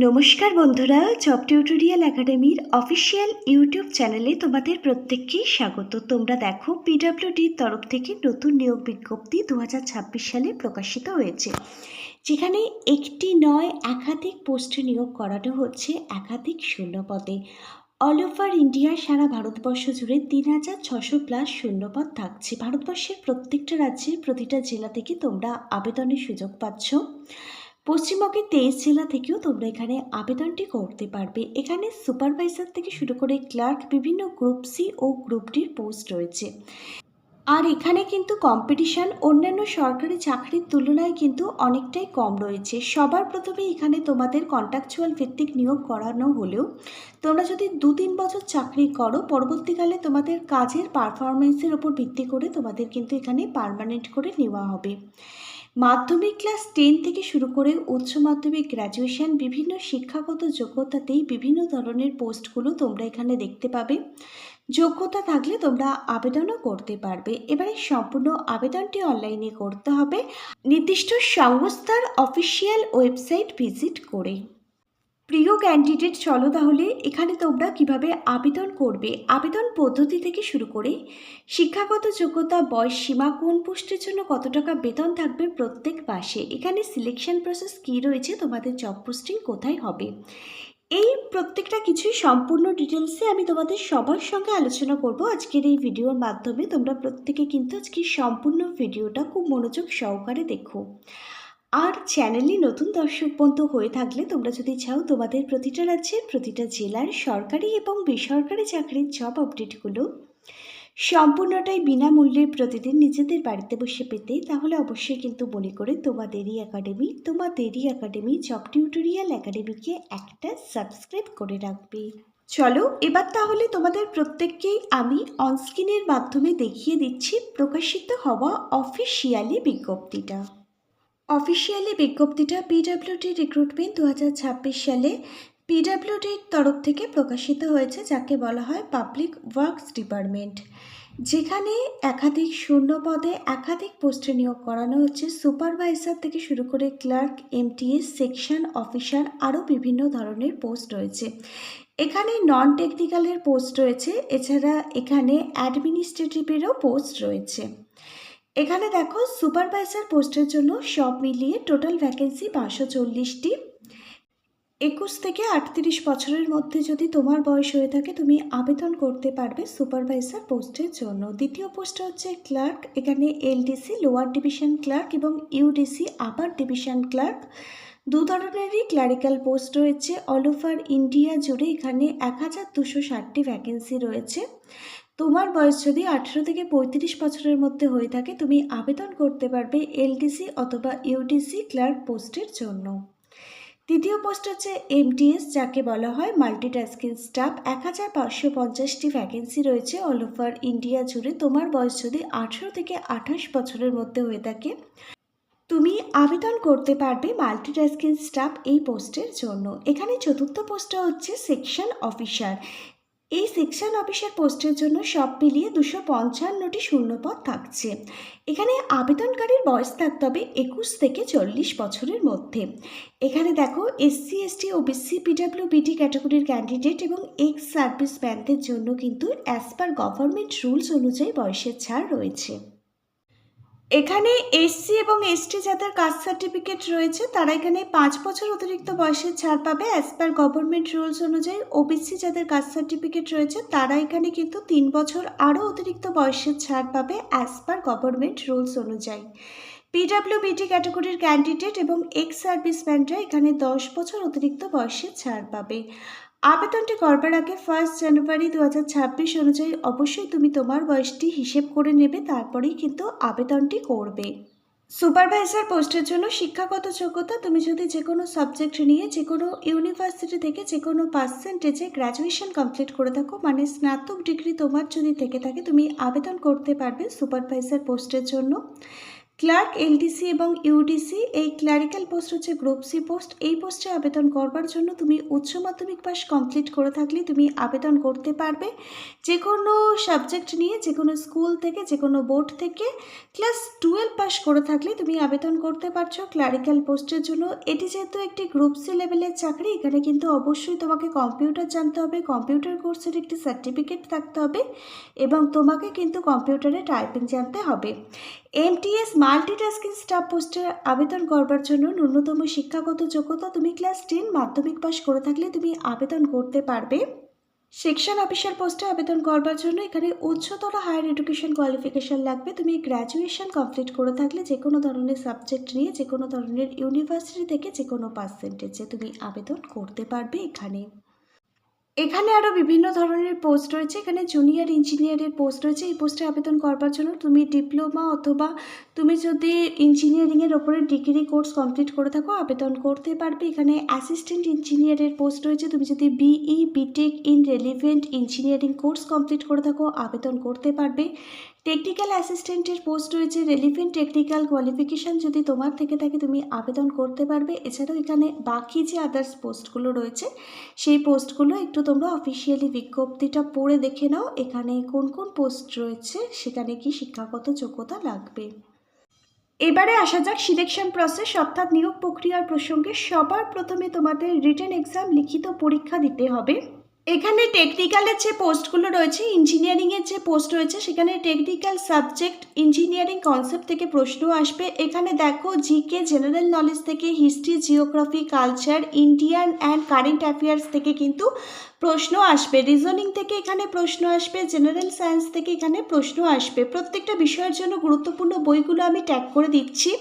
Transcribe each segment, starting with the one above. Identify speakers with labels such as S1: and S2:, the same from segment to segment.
S1: নমস্কার বন্ধুরা, job tutorial একাডেমির অফিসিয়াল ইউটিউব চ্যানেলে তোমাদের প্রত্যেককেই স্বাগত। তোমরা দেখো, পিডব্লিউডির তরফ থেকে নতুন নিয়োগ বিজ্ঞপ্তি 2026 সালে প্রকাশিত হয়েছে, যেখানে একটি নয় একাধিক পোস্টে নিয়োগ করানো হচ্ছে একাধিক শূন্যপদে। অল ওভার ইন্ডিয়া, সারা ভারতবর্ষ জুড়ে 3600+ শূন্যপদ থাকছে। ভারতবর্ষের প্রত্যেকটা রাজ্যের প্রতিটা জেলা থেকে তোমরা আবেদনের সুযোগ পাচ্ছ। পশ্চিমবঙ্গের 23 জেলা থেকেও তোমরা এখানে আবেদনটি করতে পারবে। এখানে সুপারভাইজার থেকে শুরু করে ক্লার্ক, বিভিন্ন গ্রুপ সি ও গ্রুপ ডির পোস্ট রয়েছে। আর এখানে কিন্তু কম্পিটিশন অন্যান্য সরকারি চাকরির তুলনায় কিন্তু অনেকটাই কম রয়েছে। সবার প্রথমে এখানে তোমাদের কন্ট্রাকচুয়াল ভিত্তিক নিয়োগ করানো হলেও তোমরা যদি 2-3 বছর চাকরি করো, পরবর্তীকালে তোমাদের কাজের পারফরমেন্সের ওপর ভিত্তি করে তোমাদের কিন্তু এখানে পার্মানেন্ট করে নেওয়া হবে। মাধ্যমিক ক্লাস 10 থেকে শুরু করে উচ্চ মাধ্যমিক, গ্র্যাজুয়েশন, বিভিন্ন শিক্ষাগত যোগ্যতাতেই বিভিন্ন ধরনের পোস্টগুলো তোমরা এখানে দেখতে পাবে। যোগ্যতা থাকলে তোমরা আবেদনও করতে পারবে। এবারে সম্পূর্ণ আবেদনটি অনলাইনে করতে হবে নির্দিষ্ট সংস্থার অফিসিয়াল ওয়েবসাইট ভিজিট করে। প্রিয় ক্যান্ডিডেট, চলো তাহলে এখানে তোমরা কিভাবে আবেদন করবে, আবেদন পদ্ধতি থেকে শুরু করে শিক্ষাগত যোগ্যতা, বয়স সীমা, কোন পোস্টের জন্য কত টাকা বেতন থাকবে প্রত্যেক মাসে, এখানে সিলেকশন প্রসেস কী রয়েছে, তোমাদের জব পোস্টিং কোথায় হবে, এই প্রত্যেকটা কিছুই সম্পূর্ণ ডিটেলসে আমি তোমাদের সবার সঙ্গে আলোচনা করব আজকের এই ভিডিওর মাধ্যমে। তোমরা প্রত্যেকে কিন্তু আজকের সম্পূর্ণ ভিডিওটা খুব মনোযোগ সহকারে দেখো। আর চ্যানেলে নতুন দর্শক বন্ধু হয়ে থাকলে তোমরা যদি চাও তোমাদের প্রতিটা রাজ্যের প্রতিটা জেলার সরকারি এবং বেসরকারি চাকরির জব আপডেটগুলো সম্পূর্ণটাই বিনামূল্যে প্রতিদিন নিজেদের বাড়িতে বসে পেতে, তাহলে অবশ্যই কিন্তু মনে করে তোমাদেরই একাডেমি জব টিউটোরিয়াল একাডেমিকে একটা সাবস্ক্রাইব করে রাখবে। চলো এবার তাহলে তোমাদের প্রত্যেককেই আমি অনস্ক্রিনের মাধ্যমে দেখিয়ে দিচ্ছি প্রকাশিত হওয়া অফিসিয়ালি বিজ্ঞপ্তিটা। অফিসিয়ালি বিজ্ঞপ্তিটা পিডব্লিউডি রিক্রুটমেন্ট 2026 সালে পিডব্লিউডির তরফ থেকে প্রকাশিত হয়েছে, যাকে বলা হয় পাবলিক ওয়ার্কস ডিপার্টমেন্ট, যেখানে একাধিক শূন্য পদে একাধিক পোস্টে নিয়োগ করানো হচ্ছে। সুপারভাইজার থেকে শুরু করে ক্লার্ক, এমটিএস, সেকশন অফিসার, আরও বিভিন্ন ধরনের পোস্ট রয়েছে। এখানে নন টেকনিক্যালের পোস্ট রয়েছে, এছাড়া এখানে অ্যাডমিনিস্ট্রেটিভেরও পোস্ট রয়েছে। এখানে দেখো, সুপারভাইজার পোস্টের জন্য সব মিলিয়ে টোটাল ভ্যাকেন্সি 540টি। 21 থেকে 38 বছরের মধ্যে যদি তোমার বয়স হয়ে থাকে তুমি আবেদন করতে পারবে সুপারভাইজার পোস্টের জন্য। দ্বিতীয় পোস্ট হচ্ছে ক্লার্ক, এখানে এলডিসি লোয়ার ডিভিশন ক্লার্ক এবং ইউডিসি আপার ডিভিশন ক্লার্ক, দু ধরনেরই ক্লারিক্যাল পোস্ট রয়েছে। অল ওভার ইন্ডিয়া জুড়ে এখানে 1260টি ভ্যাকেন্সি রয়েছে। তোমার বয়স যদি 18 থেকে 35 বছরের মধ্যে হয়ে থাকে তুমি আবেদন করতে পারবে এলডিসি অথবা ইউডিসি ক্লার্ক পোস্টের জন্য। তৃতীয় পোস্ট হচ্ছে এমটিএস, যাকে বলা হয় মাল্টিটাস্কিং স্টাফ, 1550টি ভ্যাকেন্সি রয়েছে অল ওভার ইন্ডিয়া জুড়ে। তোমার বয়স যদি 18 থেকে 28 বছরের মধ্যে হয়ে থাকে তুমি আবেদন করতে পারবে মাল্টিটাস্কিং স্টাফ এই পোস্টের জন্য। এখানে চতুর্থ পোস্টটা হচ্ছে সেকশন অফিসার। এই সেকশন অফিসার পোস্টের জন্য সব মিলিয়ে 255টি শূন্যপদ থাকছে। এখানে আবেদনকারীর বয়স থাকতে হবে 21 থেকে 40 বছরের মধ্যে। এখানে দেখো, এসসি, এসটি, ওবিসি, পিডব্লিউবিডি ক্যাটাগরির ক্যান্ডিডেট এবং এক্স সার্ভিসম্যানদের জন্য কিন্তু অ্যাজ পার গভর্নমেন্ট রুলস অনুযায়ী বয়সের ছাড় রয়েছে। এখানে এসসি এবং এসটি যাদের কাস্ট সার্টিফিকেট রয়েছে তারা এখানে 5 বছর অতিরিক্ত বয়সের ছাড় পাবে অ্যাজ পার গভর্নমেন্ট রুলস অনুযায়ী। ওবিসি যাদের কাস্ট সার্টিফিকেট রয়েছে তারা এখানে কিন্তু 3 বছর আরও অতিরিক্ত বয়সের ছাড় পাবে অ্যাজ পার গভর্নমেন্ট রুলস অনুযায়ী। পিডব্লিউবিডি ক্যাটাগরির ক্যান্ডিডেট এবং এক্স সার্ভিসম্যানরা এখানে 10 বছর অতিরিক্ত বয়সের ছাড় পাবে। আবেদনটি করবার আগে 1 জানুয়ারি 2026 অনুযায়ী অবশ্যই তুমি তোমার বয়সটি হিসেব করে নেবে, তারপরেই কিন্তু আবেদনটি করবে। সুপারভাইজার পোস্টের জন্য শিক্ষাগত যোগ্যতা, তুমি যদি যে কোনো সাবজেক্ট নিয়ে যে কোনো ইউনিভার্সিটি থেকে যে কোনো পার্সেন্টেজে গ্র্যাজুয়েশন কমপ্লিট করে থাকো, মানে স্নাতক ডিগ্রি তোমার যদি থেকে থাকে তুমি আবেদন করতে পারবে সুপারভাইজার পোস্টের জন্য। ক্লার্ক এলডিসি এবং ইউডিসি, এই ক্লারিক্যাল পোস্ট হচ্ছে গ্রুপ সি পোস্ট। এই পোস্টে আবেদন করবার জন্য তুমি উচ্চ মাধ্যমিক পাস কমপ্লিট করে থাকলে তুমি আবেদন করতে পারবে। যে কোনো সাবজেক্ট নিয়ে, যে কোনো স্কুল থেকে, যে কোনো বোর্ড থেকে ক্লাস 12 পাস করে থাকলে তুমি আবেদন করতে পারছো ক্লারিক্যাল পোস্টের জন্য। এটি যেহেতু একটি গ্রুপ সি লেভেলের চাকরি, এখানে কিন্তু অবশ্যই তোমাকে কম্পিউটার জানতে হবে, কম্পিউটার কোর্সের একটি সার্টিফিকেট থাকতে হবে এবং তোমাকে কিন্তু কম্পিউটারে টাইপিং জানতে হবে। এমটিএস মাল্টিটাস্কিং স্টাফ পোস্টে আবেদন করবার জন্য ন্যূনতম শিক্ষাগত যোগ্যতা তুমি ক্লাস 10 মাধ্যমিক পাস করে থাকলে তুমি আবেদন করতে পারবে। সেকশন অফিসার পোস্টে আবেদন করবার জন্য এখানে উচ্চতর হায়ার এডুকেশন কোয়ালিফিকেশন লাগবে। তুমি গ্র্যাজুয়েশন কমপ্লিট করে থাকলে যে কোনো ধরনের সাবজেক্ট নিয়ে, যে কোনো ধরনের ইউনিভার্সিটি থেকে, যে কোনো পার্সেন্টেজে তুমি আবেদন করতে পারবে। এখানে আরও বিভিন্ন ধরনের পোস্ট রয়েছে। এখানে জুনিয়র ইঞ্জিনিয়ারের পোস্ট রয়েছে। এই পোস্টে আবেদন করবার জন্য তুমি ডিপ্লোমা অথবা তুমি যদি ইঞ্জিনিয়ারিংয়ের ওপরে ডিগ্রি কোর্স কমপ্লিট করে থাকো আবেদন করতে পারবে। এখানে অ্যাসিস্ট্যান্ট ইঞ্জিনিয়ারের পোস্ট রয়েছে। তুমি যদি BE BTech in relevant engineering course complete করে থাকো আবেদন করতে পারবে। টেকনিক্যাল অ্যাসিস্ট্যান্টের পোস্ট রয়েছে। রেলিভেন্ট টেকনিক্যাল কোয়ালিফিকেশান যদি তোমার থেকে থাকে তুমি আবেদন করতে পারবে। এছাড়াও এখানে বাকি যে আদার্স পোস্টগুলো রয়েছে সেই পোস্টগুলো একটু তোমরা অফিসিয়ালি বিজ্ঞপ্তিটা পড়ে দেখে নাও, এখানে কোন কোন পোস্ট রয়েছে, সেখানে কি শিক্ষাগত যোগ্যতা লাগবে। এবারে আসা যাক সিলেকশন প্রসেস অর্থাৎ নিয়োগ প্রক্রিয়ার প্রসঙ্গে। সবার প্রথমে তোমাদের রিটেন এক্সাম, লিখিত পরীক্ষা দিতে হবে। এখানে টেকনিক্যালের যে পোস্টগুলো রয়েছে, ইঞ্জিনিয়ারিংয়ের যে পোস্ট রয়েছে সেখানে টেকনিক্যাল সাবজেক্ট ইঞ্জিনিয়ারিং কনসেপ্ট থেকে প্রশ্ন আসবে। এখানে দেখো জিকে, জেনারেল নলেজ থেকে, history, geography, culture, Indian and current affairs থেকে কিন্তু প্রশ্ন আসবে। রিজনিং থেকে এখানে প্রশ্ন আসবে, জেনারেল সায়েন্স থেকে এখানে প্রশ্ন আসবে। প্রত্যেকটা বিষয়ের জন্য গুরুত্বপূর্ণ বইগুলো আমি ট্যাগ করে দিচ্ছি।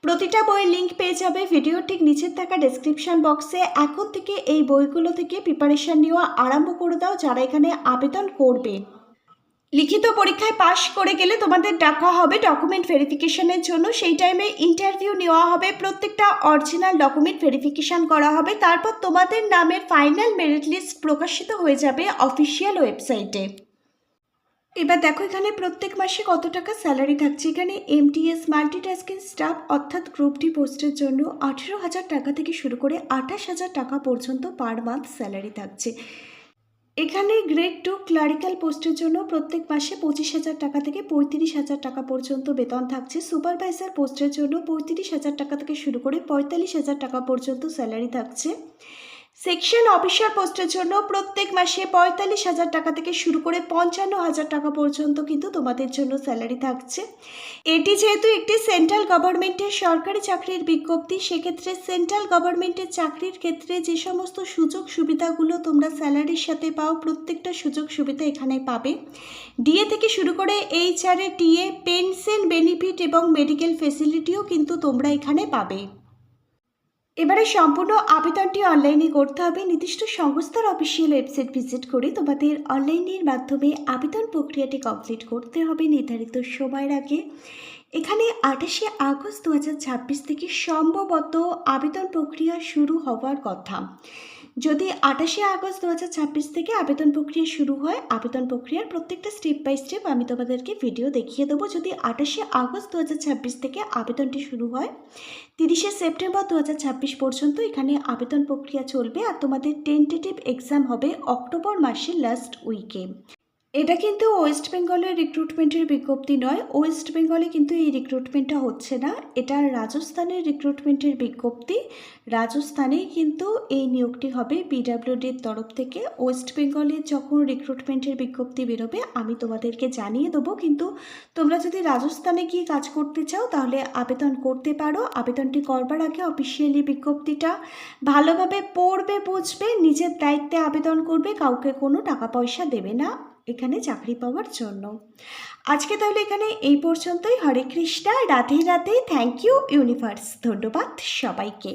S1: প্রতিটা বইয়ের লিঙ্ক পেয়ে যাবে ভিডিও ঠিক নিচের থাকা ডেসক্রিপশন বক্সে। এখন থেকে এই বইগুলো থেকে প্রিপারেশান নেওয়া আরম্ভ করে দাও যারা এখানে আবেদন করবে। লিখিত পরীক্ষায় পাশ করে গেলে তোমাদের ডাকা হবে ডকুমেন্ট ভেরিফিকেশনের জন্য। সেই টাইমে ইন্টারভিউ নেওয়া হবে, প্রত্যেকটা অরিজিনাল ডকুমেন্ট ভেরিফিকেশান করা হবে। তারপর তোমাদের নামের ফাইনাল মেরিট লিস্ট প্রকাশিত হয়ে যাবে অফিসিয়াল ওয়েবসাইটে। এবার দেখো এখানে প্রত্যেক মাসে কত টাকা স্যালারি থাকছে। এখানে এমটিএস মাল্টিটাস্কিং স্টাফ অর্থাৎ গ্রুপ ডি পোস্টের জন্য 18,000 টাকা থেকে শুরু করে 28,000 টাকা পর্যন্ত পার মান্থ স্যালারি থাকছে। এখানে গ্রেড 2 ক্লারিক্যাল পোস্টের জন্য প্রত্যেক মাসে 25,000 টাকা থেকে 35,000 টাকা পর্যন্ত বেতন থাকছে। সুপারভাইজার পোস্টের জন্য 35,000 টাকা থেকে শুরু করে 45,000 টাকা পর্যন্ত স্যালারি থাকছে। সেকশন অফিসার পোস্টের জন্য প্রত্যেক মাসে 45,000 টাকা থেকে শুরু করে 55,000 টাকা পর্যন্ত কিন্তু তোমাদের জন্য স্যালারি থাকছে। এটি যেহেতু একটি সেন্ট্রাল গভর্নমেন্টের সরকারি চাকরির বিজ্ঞপ্তি, সেক্ষেত্রে সেন্ট্রাল গভর্নমেন্টের চাকরির ক্ষেত্রে যে সমস্ত সুযোগ সুবিধাগুলো তোমরা স্যালারির সাথে পাও প্রত্যেকটা সুযোগ সুবিধা এখানে পাবে। ডিএ থেকে শুরু করে এইচআরএ, টিএ, পেনশন বেনিফিট এবং মেডিকেল ফেসিলিটিও কিন্তু তোমরা এখানে পাবে। এবারে সম্পূর্ণ আবেদনটি অনলাইনে করতে হবে। নির্দিষ্ট সংস্থার অফিসিয়াল ওয়েবসাইট ভিজিট করে তোমাদের অনলাইনের মাধ্যমে আবেদন প্রক্রিয়াটি কমপ্লিট করতে হবে নির্ধারিত সময়ের আগে। এখানে 28শে আগস্ট 2026 থেকে সম্ভবত আবেদন প্রক্রিয়া শুরু হওয়ার কথা। যদি 28শে আগস্ট 2026 থেকে আবেদন প্রক্রিয়া শুরু হয়, আবেদন প্রক্রিয়ার প্রত্যেকটা স্টেপ বাই স্টেপ আমি তোমাদেরকে ভিডিও দেখিয়ে দেবো। যদি 28শে আগস্ট 2026 থেকে আবেদনটি শুরু হয়, 30শে সেপ্টেম্বর 2026 পর্যন্ত এখানে আবেদন প্রক্রিয়া চলবে আর তোমাদের টেন্টেটিভ এক্সাম হবে অক্টোবর মাসের লাস্ট উইকে। এটা কিন্তু ওয়েস্ট বেঙ্গলের রিক্রুটমেন্টের বিজ্ঞপ্তি নয়। ওয়েস্ট বেঙ্গলে কিন্তু এই রিক্রুটমেন্টটা হচ্ছে না, এটা রাজস্থানের রিক্রুটমেন্টের বিজ্ঞপ্তি। রাজস্থানেই কিন্তু এই নিয়োগটি হবে পিডাব্লিউডির তরফ থেকে। ওয়েস্ট বেঙ্গলে যখন রিক্রুটমেন্টের বিজ্ঞপ্তি বেরোবে আমি তোমাদেরকে জানিয়ে দেবো, কিন্তু তোমরা যদি রাজস্থানে গিয়ে কাজ করতে চাও তাহলে আবেদন করতে পারো। আবেদনটি করবার আগে অফিসিয়ালি বিজ্ঞপ্তিটা ভালোভাবে পড়বে, বুঝবে, নিজের দায়িত্বে আবেদন করবে, কাউকে কোনো টাকা পয়সা দেবে না এখানে চাকরি পাওয়ার জন্য। আজকে তাহলে এখানে এই পর্যন্তই। Hare Krishna, Radhe Radhe, thank you universe. ধন্যবাদ সবাইকে।